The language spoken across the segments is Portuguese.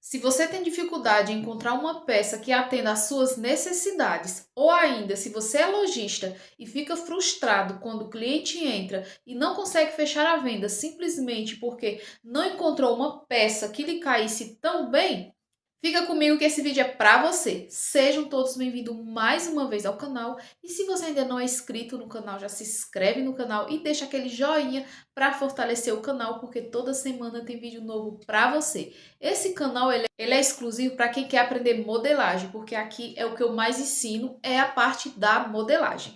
Se você tem dificuldade em encontrar uma peça que atenda às suas necessidades, ou ainda se você é lojista e fica frustrado quando o cliente entra e não consegue fechar a venda simplesmente porque não encontrou uma peça que lhe caísse tão bem, fica comigo que esse vídeo é para você. Sejam todos bem-vindos mais uma vez ao canal. E se você ainda não é inscrito no canal, já se inscreve no canal e deixa aquele joinha para fortalecer o canal, porque toda semana tem vídeo novo para você. Esse canal ele é exclusivo para quem quer aprender modelagem, porque aqui é o que eu mais ensino, é a parte da modelagem.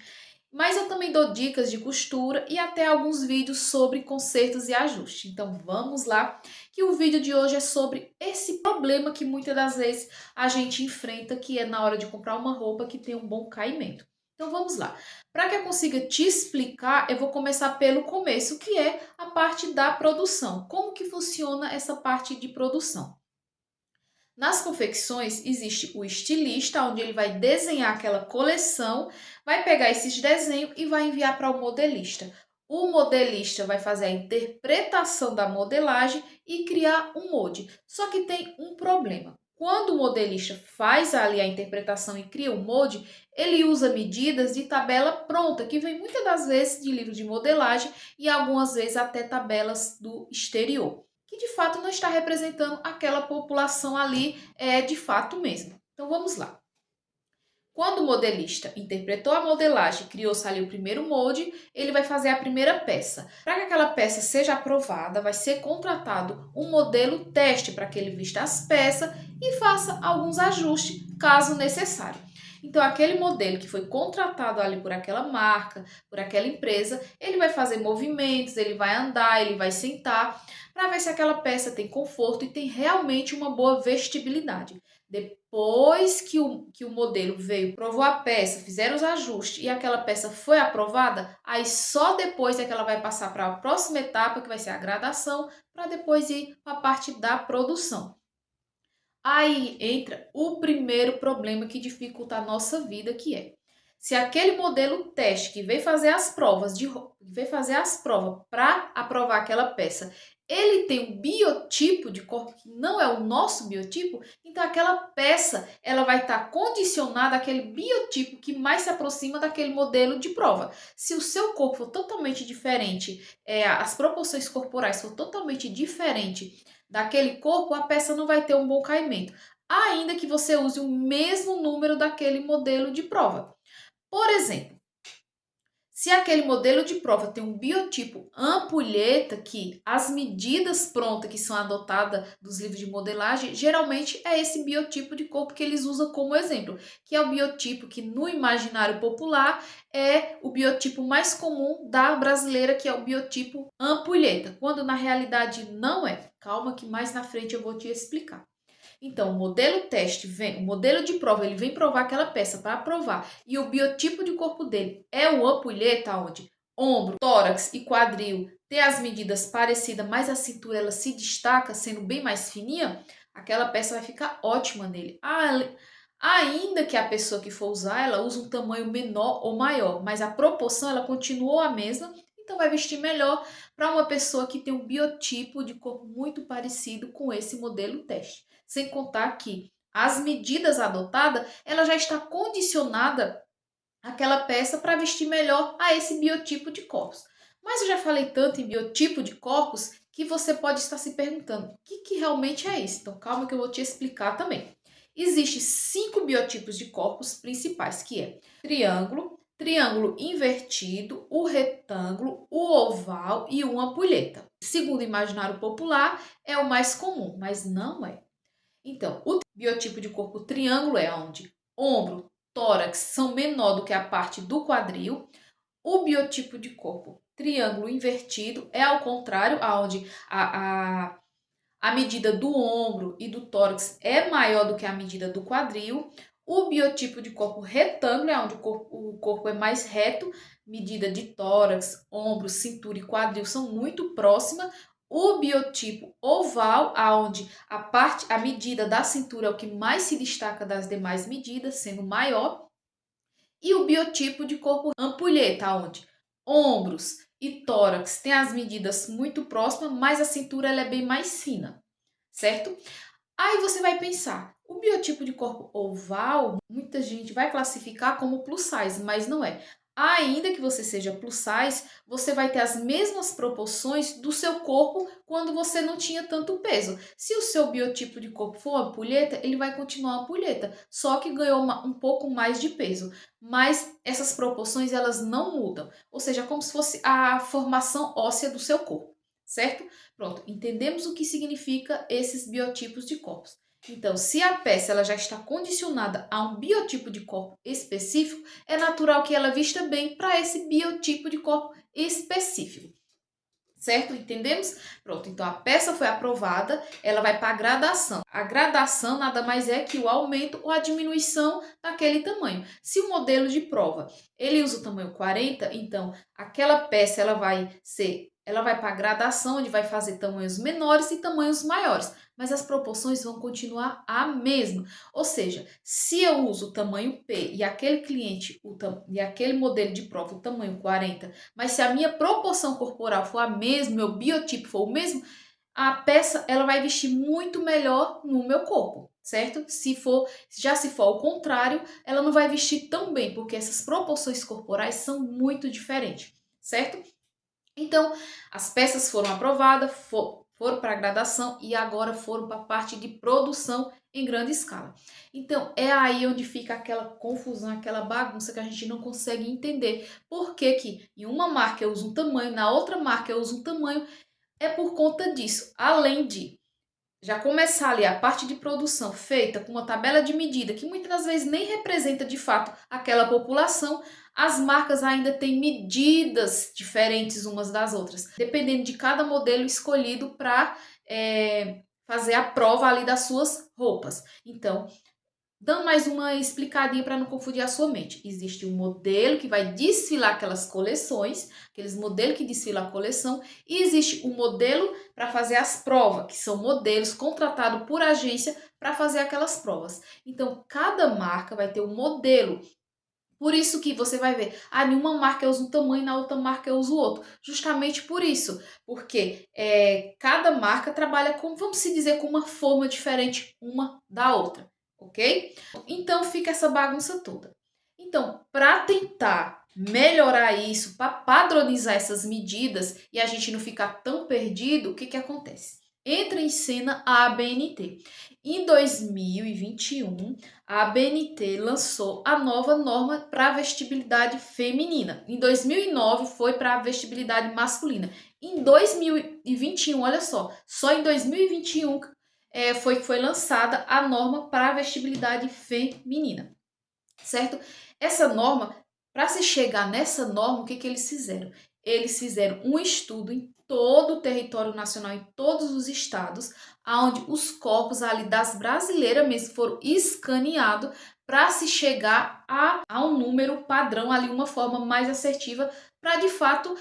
Mas eu também dou dicas de costura e até alguns vídeos sobre consertos e ajustes. Então vamos lá, que o vídeo de hoje é sobre esse problema que muitas das vezes a gente enfrenta, que é na hora de comprar uma roupa que tem um bom caimento. Então vamos lá. Para que eu consiga te explicar, eu vou começar pelo começo, que é a parte da produção. Como que funciona essa parte de produção? Nas confecções existe o estilista, onde ele vai desenhar aquela coleção, vai pegar esses desenhos e vai enviar para o modelista. O modelista vai fazer a interpretação da modelagem e criar um molde. Só que tem um problema. Quando o modelista faz ali a interpretação e cria o molde, ele usa medidas de tabela pronta, que vem muitas das vezes de livro de modelagem e algumas vezes até tabelas do exterior, que de fato não está representando aquela população ali de fato mesmo. Então vamos lá. Quando o modelista interpretou a modelagem, criou-se ali o primeiro molde, ele vai fazer a primeira peça. Para que aquela peça seja aprovada, vai ser contratado um modelo teste para que ele vista as peças e faça alguns ajustes, caso necessário. Então, aquele modelo que foi contratado ali por aquela marca, por aquela empresa, ele vai fazer movimentos, ele vai andar, ele vai sentar, para ver se aquela peça tem conforto e tem realmente uma boa vestibilidade. Depois que o modelo veio, provou a peça, fizeram os ajustes e aquela peça foi aprovada, aí só depois é que ela vai passar para a próxima etapa, que vai ser a gradação, para depois ir para a parte da produção. Aí entra o primeiro problema que dificulta a nossa vida, que é: se aquele modelo teste que veio fazer as provas para aprovar aquela peça, ele tem um biotipo de corpo que não é o nosso biotipo, então aquela peça ela vai estar condicionada àquele biotipo que mais se aproxima daquele modelo de prova. Se o seu corpo for totalmente diferente, as proporções corporais for totalmente diferente daquele corpo, a peça não vai ter um bom caimento, ainda que você use o mesmo número daquele modelo de prova. Por exemplo, se aquele modelo de prova tem um biotipo ampulheta, que as medidas prontas que são adotadas dos livros de modelagem, geralmente é esse biotipo de corpo que eles usam como exemplo, que é o biotipo que no imaginário popular é o biotipo mais comum da brasileira, que é o biotipo ampulheta, quando na realidade não é. Calma que mais na frente eu vou te explicar. Então, o modelo teste vem, o modelo de prova, ele vem provar aquela peça para aprovar, e o biotipo de corpo dele é o ampulheta, onde ombro, tórax e quadril tem as medidas parecidas, mas a cintura ela se destaca, sendo bem mais fininha, aquela peça vai ficar ótima nele. Ainda que a pessoa que for usar, ela use um tamanho menor ou maior, mas a proporção ela continuou a mesma, então vai vestir melhor para uma pessoa que tem um biotipo de corpo muito parecido com esse modelo teste. Sem contar que as medidas adotadas, ela já está condicionada àquela peça para vestir melhor a esse biotipo de corpos. Mas eu já falei tanto em biotipo de corpos que você pode estar se perguntando o que realmente é isso. Então calma que eu vou te explicar também. Existem 5 biotipos de corpos principais, que é triângulo, triângulo invertido, o retângulo, o oval e uma ampulheta. Segundo o imaginário popular, é o mais comum, mas não é. Então, o biotipo de corpo triângulo é onde ombro, tórax são menor do que a parte do quadril. O biotipo de corpo triângulo invertido é ao contrário, onde a medida do ombro e do tórax é maior do que a medida do quadril. O biotipo de corpo retângulo é onde o corpo é mais reto, medida de tórax, ombro, cintura e quadril são muito próximas. O biotipo oval, onde a medida da cintura é o que mais se destaca das demais medidas, sendo maior. E o biotipo de corpo ampulheta, onde ombros e tórax têm as medidas muito próximas, mas a cintura ela é bem mais fina, certo? Aí você vai pensar, o biotipo de corpo oval, muita gente vai classificar como plus size, mas não é. Ainda que você seja plus size, você vai ter as mesmas proporções do seu corpo quando você não tinha tanto peso. Se o seu biotipo de corpo for uma ampulheta, ele vai continuar uma ampulheta, só que ganhou um pouco mais de peso. Mas essas proporções elas não mudam, ou seja, como se fosse a formação óssea do seu corpo, certo? Pronto, entendemos o que significa esses biotipos de corpos. Então, se a peça ela já está condicionada a um biotipo de corpo específico, é natural que ela vista bem para esse biotipo de corpo específico. Certo? Entendemos? Pronto, então a peça foi aprovada, ela vai para a gradação. A gradação nada mais é que o aumento ou a diminuição daquele tamanho. Se o modelo de prova ele usa o tamanho 40, então aquela peça ela vai para a gradação, onde vai fazer tamanhos menores e tamanhos maiores, mas as proporções vão continuar a mesma. Ou seja, se eu uso o tamanho P e aquele cliente e aquele modelo de prova o tamanho 40, mas se a minha proporção corporal for a mesma, meu biotipo for o mesmo, a peça ela vai vestir muito melhor no meu corpo, certo? Se for ao contrário, ela não vai vestir tão bem, porque essas proporções corporais são muito diferentes, certo? Então, as peças foram aprovadas, foram para a gradação e agora foram para a parte de produção em grande escala. Então, é aí onde fica aquela confusão, aquela bagunça que a gente não consegue entender. Por que que em uma marca eu uso um tamanho, na outra marca eu uso um tamanho? É por conta disso. Além de já começar ali a parte de produção feita com uma tabela de medida que muitas das vezes nem representa de fato aquela população, as marcas ainda têm medidas diferentes umas das outras, dependendo de cada modelo escolhido para fazer a prova ali das suas roupas. Então, dando mais uma explicadinha para não confundir a sua mente. Existe um modelo que vai desfilar aquelas coleções, aqueles modelos que desfilam a coleção, e existe um modelo para fazer as provas, que são modelos contratados por agência para fazer aquelas provas. Então, cada marca vai ter um modelo. Por isso que você vai ver, em uma marca eu uso um tamanho, na outra marca eu uso outro. Justamente por isso, porque cada marca trabalha com, vamos se dizer, com uma forma diferente uma da outra, ok? Então fica essa bagunça toda. Então, para tentar melhorar isso, para padronizar essas medidas e a gente não ficar tão perdido, o que acontece? Entra em cena a ABNT. Em 2021, a ABNT lançou a nova norma para a vestibilidade feminina. Em 2009 foi para a vestibilidade masculina. Em 2021, olha só em 2021 foi lançada a norma para a vestibilidade feminina, certo? Essa norma, para se chegar nessa norma, o que eles fizeram? Eles fizeram um estudo em todo o território nacional, em todos os estados, onde os corpos ali das brasileiras mesmo foram escaneados para se chegar a um número padrão ali, uma forma mais assertiva para de fato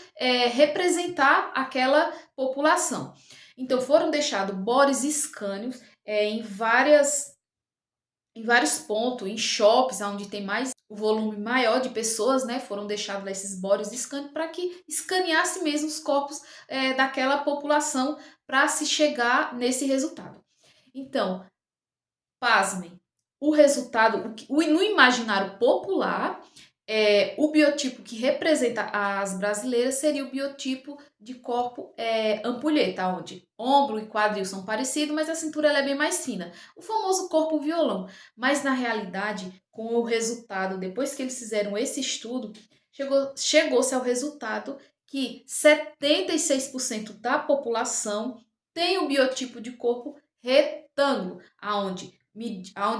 representar aquela população. Então foram deixados body scanners em vários pontos, em shops, onde tem mais o volume maior de pessoas, né, foram deixados lá esses bodies de scan para que escaneasse mesmo os corpos daquela população para se chegar nesse resultado. Então, pasmem, o resultado, no imaginário popular, o biotipo que representa as brasileiras seria o biotipo de corpo ampulheta, onde ombro e quadril são parecidos, mas a cintura ela é bem mais fina. O famoso corpo violão. Mas na realidade, com o resultado, depois que eles fizeram esse estudo, chegou-se ao resultado que 76% da população tem o biotipo de corpo retângulo, onde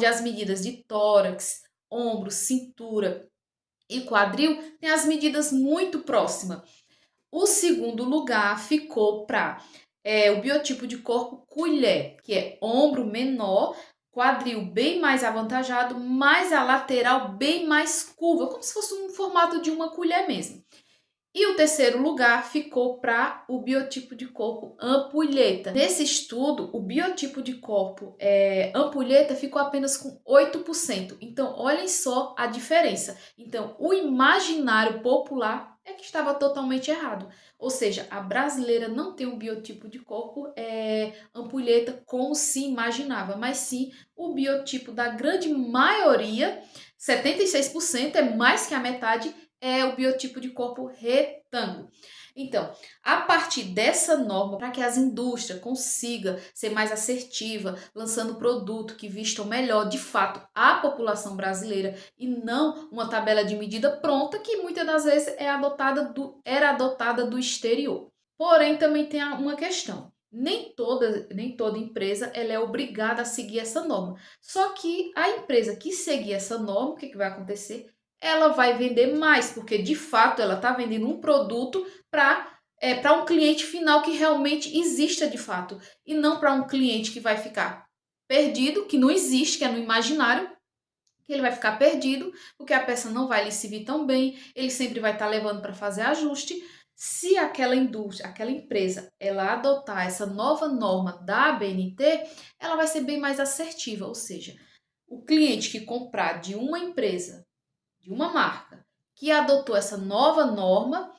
as medidas de tórax, ombro, cintura e quadril têm as medidas muito próximas. O segundo lugar ficou para o biotipo de corpo colher, que é ombro menor, quadril bem mais avantajado, mas a lateral bem mais curva, como se fosse um formato de uma colher mesmo. E o terceiro lugar ficou para o biotipo de corpo ampulheta. Nesse estudo, o biotipo de corpo ampulheta ficou apenas com 8%. Então, olhem só a diferença. Então, o imaginário popular é que estava totalmente errado. Ou seja, a brasileira não tem um biotipo de corpo ampulheta como se imaginava, mas sim o biotipo da grande maioria, 76%, é mais que a metade, é o biotipo de corpo retângulo. Então, a partir dessa norma, para que as indústrias consigam ser mais assertiva, lançando produto que vistam melhor, de fato, a população brasileira e não uma tabela de medida pronta que muitas das vezes era adotada do exterior. Porém, também tem uma questão. Nem toda empresa ela é obrigada a seguir essa norma. Só que a empresa que seguir essa norma, o que vai acontecer? Ela vai vender mais, porque de fato ela está vendendo um produto para um cliente final que realmente exista de fato, e não para um cliente que vai ficar perdido, que não existe, que é no imaginário, que ele vai ficar perdido, porque a peça não vai lhe servir tão bem, ele sempre vai estar levando para fazer ajuste. Se aquela indústria, aquela empresa, ela adotar essa nova norma da ABNT, ela vai ser bem mais assertiva, ou seja, o cliente que comprar de uma empresa, de uma marca, que adotou essa nova norma,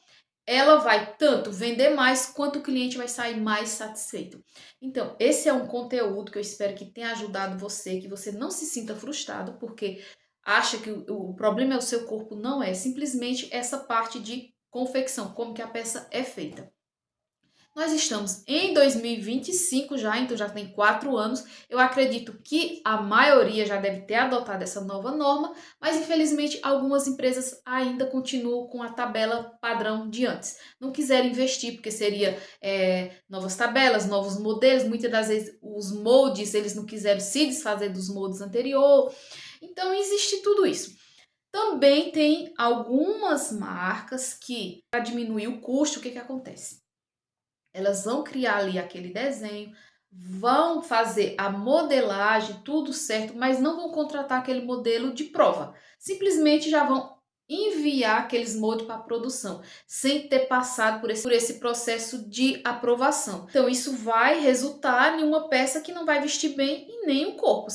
ela vai tanto vender mais quanto o cliente vai sair mais satisfeito. Então, esse é um conteúdo que eu espero que tenha ajudado você, que você não se sinta frustrado porque acha que o problema é o seu corpo, não é, simplesmente essa parte de confecção, como que a peça é feita. Nós estamos em 2025 já, então já tem 4 anos. Eu acredito que a maioria já deve ter adotado essa nova norma, mas infelizmente algumas empresas ainda continuam com a tabela padrão de antes. Não quiseram investir porque seria novas tabelas, novos modelos. Muitas das vezes os moldes, eles não quiseram se desfazer dos moldes anteriores. Então existe tudo isso. Também tem algumas marcas que, para diminuir o custo, o que acontece? Elas vão criar ali aquele desenho, vão fazer a modelagem, tudo certo, mas não vão contratar aquele modelo de prova. Simplesmente já vão enviar aqueles moldes para a produção, sem ter passado por esse processo de aprovação. Então, isso vai resultar em uma peça que não vai vestir bem e nem o corpo.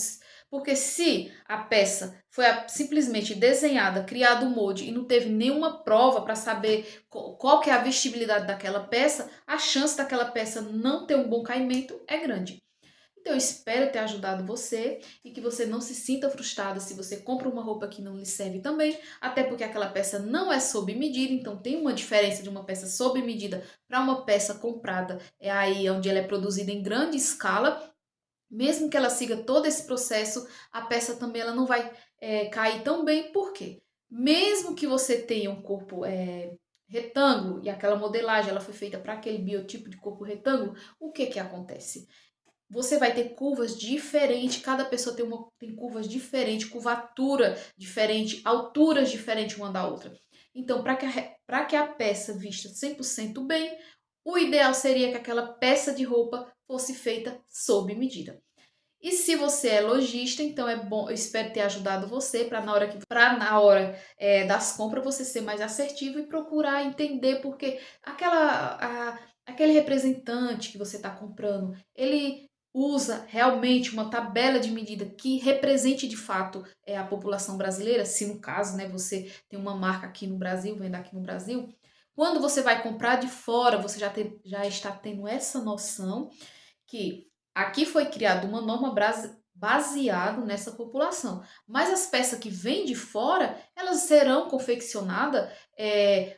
Porque se a peça foi simplesmente desenhada, criado o molde e não teve nenhuma prova para saber qual que é a vestibilidade daquela peça, a chance daquela peça não ter um bom caimento é grande. Então, eu espero ter ajudado você e que você não se sinta frustrada se você compra uma roupa que não lhe serve também, até porque aquela peça não é sob medida, então tem uma diferença de uma peça sob medida para uma peça comprada, é aí onde ela é produzida em grande escala. Mesmo que ela siga todo esse processo, a peça também ela não vai cair tão bem, por quê? Mesmo que você tenha um corpo retângulo e aquela modelagem ela foi feita para aquele biotipo de corpo retângulo, o que acontece? Você vai ter curvas diferentes, cada pessoa tem curvas diferentes, curvatura diferente, alturas diferentes uma da outra. Então, para que a peça vista 100% bem, o ideal seria que aquela peça de roupa fosse feita sob medida. E se você é lojista, então é bom, eu espero ter ajudado você para na hora das compras você ser mais assertivo e procurar entender porque aquele representante que você está comprando, ele usa realmente uma tabela de medida que represente de fato a população brasileira, se no caso, né, você tem uma marca aqui no Brasil, vende aqui no Brasil. Quando você vai comprar de fora, você já está tendo essa noção que aqui foi criada uma norma baseada nessa população, mas as peças que vêm de fora, elas serão confeccionadas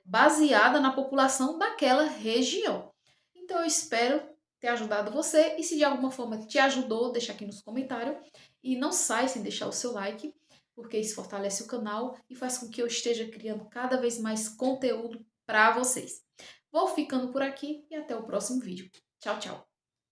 baseada na população daquela região. Então eu espero ter ajudado você e se de alguma forma te ajudou, deixa aqui nos comentários e não sai sem deixar o seu like, porque isso fortalece o canal e faz com que eu esteja criando cada vez mais conteúdo para vocês. Vou ficando por aqui e até o próximo vídeo. Tchau, tchau!